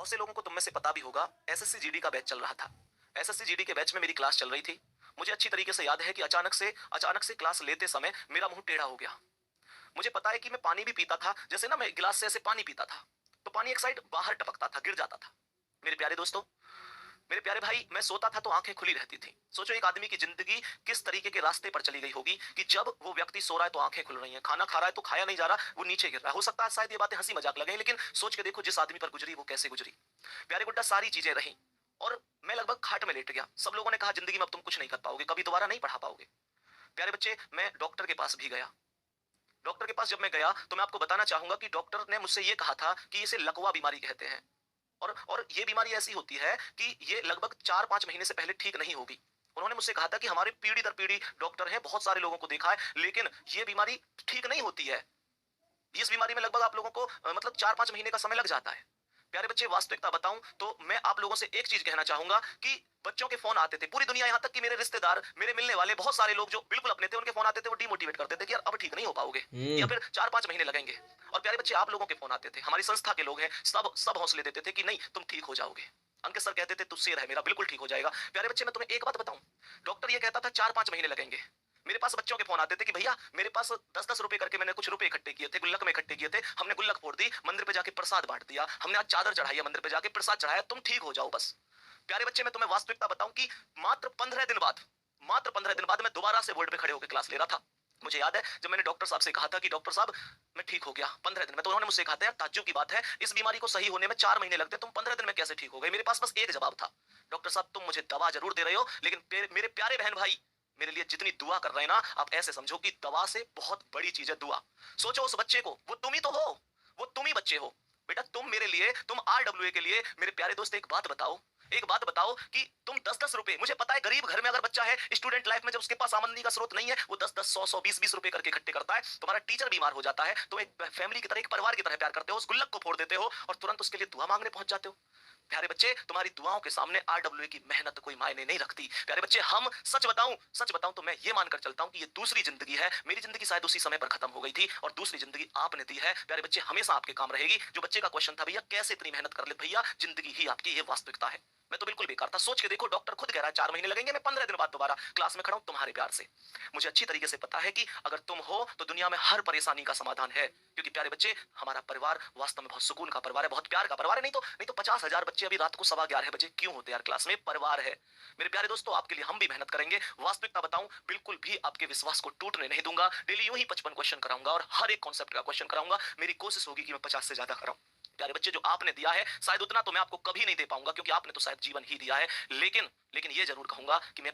बहुत से लोगों को तुम में से पता भी होगा, एसएससी जीडी का बैच चल रहा था। एसएससी जीडी के बैच में मेरी क्लास चल रही थी। मुझे अच्छी तरीके से याद है कि अचानक से क्लास लेते समय मेरा मुंह टेढ़ा हो गया। मुझे पता है कि मैं पानी भी पीता था, जैसे ना मैं गिलास से ऐसे पानी पीता था, तो पानी एक साइड बाहर टपकता था, गिर जाता था। मेरे प्यारे दोस्तों, मेरे प्यारे भाई, मैं सोता था तो आंखें खुली रहती थी। सोचो एक आदमी की जिंदगी किस तरीके के रास्ते पर चली गई होगी कि जब वो व्यक्ति सो रहा है तो आंखें खुल रही हैं, खाना खा रहा है तो खाया नहीं जा रहा, वो नीचे गिर रहा है। हो सकता है शायद ये बातें हंसी मजाक लगे, लेकिन सोच के देखो जिस आदमी पर गुजरी वो कैसे गुजरी। प्यारे गुड्डा, सारी चीजें रही और मैं लगभग खाट में लेट गया। सब लोगों ने कहा जिंदगी में अब तुम कुछ नहीं कर पाओगे, कभी दोबारा नहीं पढ़ा पाओगे। प्यारे बच्चे, मैं डॉक्टर के पास भी गया। डॉक्टर के पास जब मैं गया तो मैं आपको बताना चाहूंगा कि डॉक्टर ने मुझसे ये कहा था कि इसे लकवा बीमारी कहते हैं। और ये बीमारी ऐसी होती है कि ये लगभग 4-5 महीने से पहले ठीक नहीं होगी। उन्होंने मुझसे कहा था कि हमारे पीढ़ी दर पीढ़ी डॉक्टर हैं, बहुत सारे लोगों को देखा है, लेकिन ये बीमारी ठीक नहीं होती है। इस बीमारी में लगभग आप लोगों को मतलब 4-5 महीने का समय लग जाता है। प्यारे बच्चे, वास्तविकता बताऊं तो मैं आप लोगों से एक चीज कहना चाहूंगा कि बच्चों के फोन आते थे, पूरी दुनिया, यहां तक कि मेरे रिश्तेदार, मेरे मिलने वाले बहुत सारे लोग जो बिल्कुल अपने थे, उनके फोन आते थे, वो डिमोटिवेट करते थे कि यार अब ठीक नहीं हो पाओगे, या हुँ। फिर 4-5 महीने लगेंगे। और प्यारे बच्चे, आप लोगों के फोन आते थे, हमारी संस्था के लोग हैं, सब सब हौसले देते थे कि नहीं तुम ठीक हो जाओगे। अंकित सर कहते थे तू शेर है मेरा, बिल्कुल ठीक हो जाएगा। प्यारे बच्चे, मैं तुम्हें एक बात बताऊं, डॉक्टर ये कहता था 4-5 महीने लगेंगे। मेरे पास बच्चों के फोन आते थे कि भैया मेरे पास 10-10 रुपए करके मैंने कुछ रुपए इकट्ठे किए थे, गुल्लक में इकट्ठे किए थे, हमने गुल्लक फोड़ दी, मंदिर पे जाके प्रसाद बांट दिया, हमने आज चादर चढ़ाई है, मंदिर पे जाके प्रसाद चढ़ाया, तुम ठीक हो जाओ बस। प्यारे बच्चे, मैं तुम्हें वास्तविकता बताऊं कि मात्र 15 दिन बाद, मात्र 15 दिन बाद मैं दोबारा से बोर्ड पे खड़े होकर क्लास ले रहा था। मुझे याद है जब मैंने डॉक्टर साहब से कहा था कि डॉक्टर साहब मैं ठीक हो गया 15 दिन में, तो उन्होंने मुझसे कहा था यार ताज्जुब की बात है, इस बीमारी को सही होने में 4 महीने लगते, तुम 15 दिन में कैसे ठीक हो गए। मेरे पास बस एक जवाब था, डॉक्टर साहब तुम मुझे दवा जरूर दे रहे हो, लेकिन मेरे प्यारे बहन भाई, मेरे लिए जितनी दुआ कर रहे हैं ना, आप ऐसे समझो कि दवा से बहुत बड़ी चीज है दुआ। सोचो उस बच्चे को, वो तुम ही तो हो, वो तुम ही बच्चे हो। बेटा तुम मेरे लिए, तुम आरडब्ल्यूए के लिए, मेरे प्यारे दोस्त एक बात बताओ, एक बात बताओ कि तुम 10-10 रुपए, मुझे पता है गरीब घर में अगर बच्चा है, स्टूडेंट लाइफ में जब उसके पास आमदनी का स्रोत नहीं है, वो 10-10, 100-100, 20-20 रुपए करके इकट्ठे करता है। तुम्हारा टीचर बीमार हो जाता है तो एक फैमिली की तरह, एक परिवार की तरह प्यार करते हो, उस गुल्लक को फोड़ देते हो और तुरंत उसके लिए दुआ मांगने पहुंच जाते हो। प्यारे बच्चे, तुम्हारी दुआओं के सामने आरडब्ल्यूए की मेहनत कोई मायने नहीं रखती। प्यारे बच्चे, हम सच बताऊं तो मैं ये मानकर चलता हूं कि ये दूसरी जिंदगी है। मेरी जिंदगी शायद उसी समय पर खत्म हो गई थी और दूसरी जिंदगी आपने दी है। प्यारे बच्चे, हमेशा आपके काम रहेगी। जो बच्चे का क्वेश्चन था भैया कैसे इतनी मेहनत कर ले, भैया जिंदगी ही आपकी, ये वास्तविकता है। मैं तो बिल्कुल बेकार था। सोच के देखो, डॉक्टर खुद कह रहा है 4 महीने लगेंगे, मैं 15 दिन बाद दोबारा क्लास में खड़ा हूं तुम्हारे प्यार से। मुझे अच्छी तरीके से पता है कि अगर तुम हो तो दुनिया में हर परेशानी का समाधान है। क्योंकि प्यारे बच्चे, हमारा परिवार वास्तव में बहुत सुकून का परिवार है, बहुत प्यार का परिवार है। नहीं तो 50,000 बच्चे अभी रात को 11:15 बजे क्यों होते यार क्लास में, परिवार है। मेरे प्यारे दोस्तों, आपके लिए हम भी मेहनत करेंगे। वास्तविकता बताऊं, बिल्कुल भी आपके विश्वास को टूटने नहीं दूंगा। डेली यूं ही 55 क्वेश्चन कराऊंगा और हर एक कॉन्सेप्ट का क्वेश्चन कराऊंगा। मेरी कोशिश होगी कि मैं 50 से ज्यादा कराऊं। प्यारे बच्चे, जो आपने दिया है शायद उतना तो मैं आपको कभी नहीं दे पाऊंगा, क्योंकि आपने तो शायद जीवन ही दिया है, लेकिन ये जरूर कहूंगा कि मैं